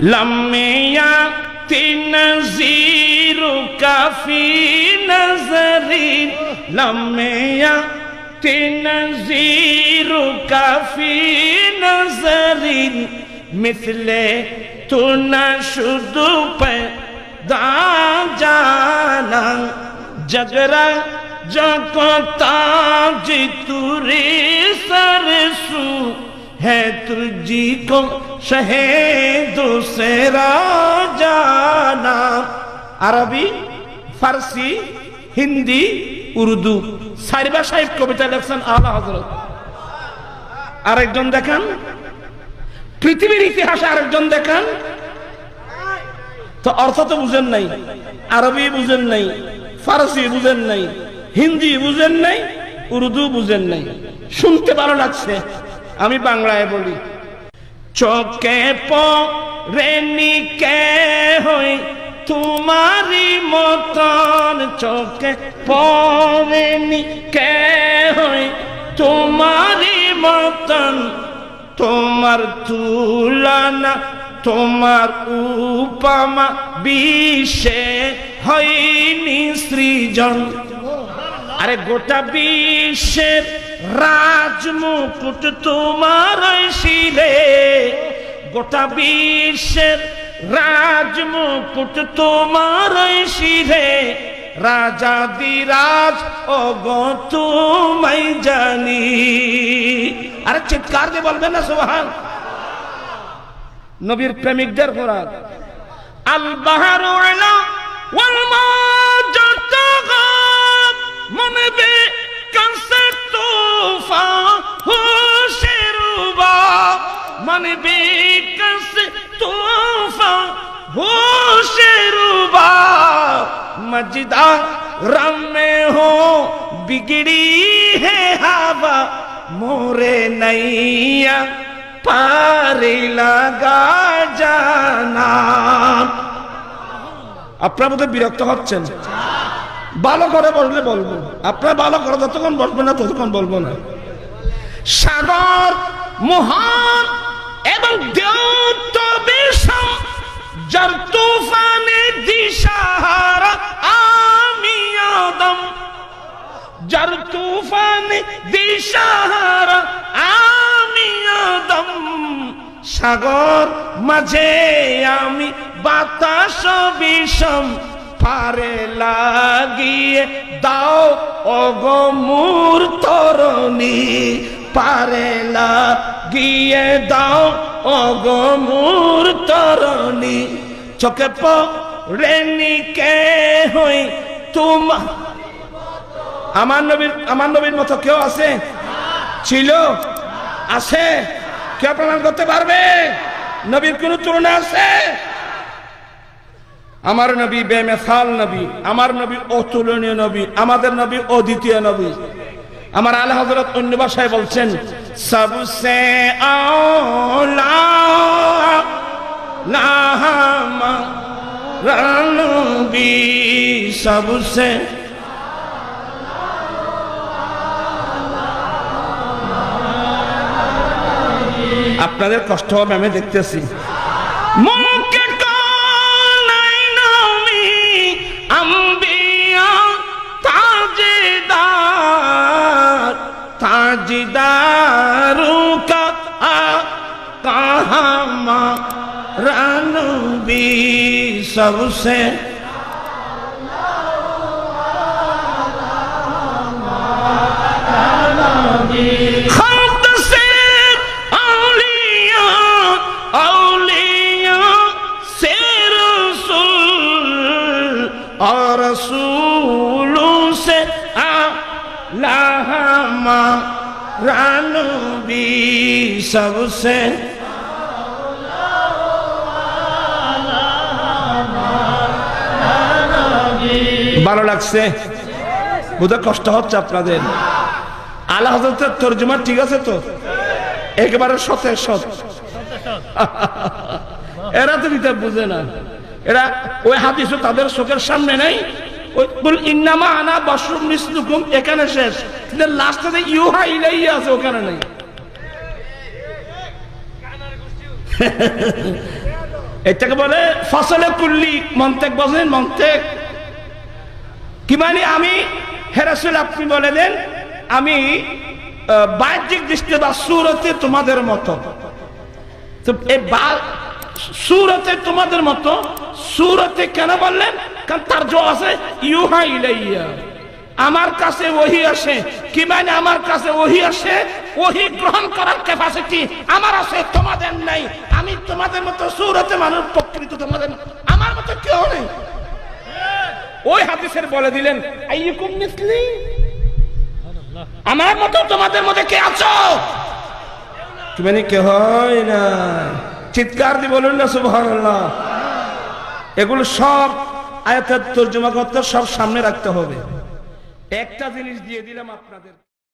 लम्मिया नज़ीरु काफी नजरी लम्मिया नज़ीरु काफी नजरी मिसले तू न शुदु पैदा जाना जगरा जको ताज तुरी सरसू है तुझी को शहे दूसरा जाना अरबी फारसी हिंदी उर्दू चारि ভাষায় কবিতা লিখছেন আলা হযরত। আরেকজন দেখান পৃথিবীর ইতিহাসে, আরেকজন দেখান তো। অর্থ তো বুঝেন নাই, আরবি বুঝেন নাই, ফারসি বুঝেন নাই, হিন্দি বুঝেন নাই, উর্দু বুঝেন নাই। শুনতে ভালো লাগছে, আমি বাংলায় বলি। চোখে পড়েনি কে হই তোমারি মতন, চোখে পড়েনি কে হই তোমারি মতন, তোমার তুলনা তোমার উপমা বিশ্বে হয়নি সৃজন। আরে গোটা বিশ্বের রাজমুকুট তোমার শিরে, গোটা বিশ্বের রাজমুকুট তোমার শিরে, রাজাদিরাজ ও গো তোমায় জানি। আরে চিৎকার দিয়ে বলবেন না সুবহান। নবীর প্রেমিকদের খোরাক। আল বাহারু আলা ওয়াল মাউজু তাগাব মনে বে কাসে তুফা হুশেরুবা, মনে বে কাসে তুফা হুশেরুবা, मजदा रम में हो बिगड़ी है हवा, मोरे नैया पारी लगा जाना। আপনারা বোধহয় বিরক্ত হচ্ছেন, ভালো করে বললে বলবো, আপনারা ভালো করে যতক্ষণ বলবেন না ততক্ষণ বলবো না। সাগর মহান এবং দ্যৌত বিষম, যার তুফানে দিশাহারা আমি আদম, যার তুফানে দিশাহারা আমি আদম, সাগর মাঝে আমি বাতাস বিষম, পারে লাগিয়ে দাও ওগো মোর তরণী, পারে লাগিয়ে দাও ওগো মোর তরণী। চোখে পড়েনি কে হই তোমার। আমার নবীর মতো কেউ আছে? ছিল? আছে? কেউ প্রমাণ করতে পারবে? নবীর কোন তুলনা আছে? আমার নবী বেমিসাল নবী, আমার নবী অতুলনীয় নবী, আমাদের নবী অদ্বিতীয় নবী। আমার আলা হযরত অন্য ভাষায় বলছেন, সবসে আওলা লাহামা রানবী, সবসে আপনাদের কষ্ট হবে আমি দেখতেছি। মুখে নাই নবী আম্বিয়া তাজদার, তাজদারু কা কাহামা রানবী, सबसे खत से औलिया, औलिया से रसूल, और रसूलों से आलामा रानबी, सबसे ভালো লাগছে? বোধহয় কষ্ট হচ্ছে আপনাদের। আলা হযরতের তরজমা ঠিক আছে তো? একেবারে সতের সৎ। এরা তো কিতাব বুঝে না, এরা ওই হাদিসও তাদের চোখের সামনে নাই। ওই বল ইন্নামা আনা বাশরুম মিসলুকুম এখানে শেষ, কিন্তু লাস্টে ইউহা ইলাইহি আছে ওখানে নাই। এটাকে বলে ফসলে কুল্লি। মন্তেক বলেন, মন্তেক কি মানে? আমি হে রাসূল আপনি বলে দেন আমি বাহ্যিক দৃষ্টি বা সুরতে তোমাদের মতো। তো এই সুরতে তোমাদের মতো, সুরতে কেন বললেন? কারণ তার জবাব আছে ইউহা ইলাইয়া, আমার কাছে ওহী আসে। কি মানে আমার কাছে ওহী আসে? ওহী গ্রহণ করার ক্যাপাসিটি আমার আছে, তোমাদের নাই। আমি তোমাদের মতো সুরতে মানুষ, প্রকৃত তোমাদের আমার মতো কেউ নেই। ওই হাদিসের বলে দিলেন আইয়ুকুম মিসলি, আমার মতো তোমাদের মধ্যে কে আছো? কি মানে কে হয় না? চিৎকার দিয়ে বলুন না সুবহানাল্লাহ। এগুলো সব আয়াতের তরজমা করতে সব সামনে রাখতে হবে। একটা জিনিস দিয়ে দিলাম আপনাদের।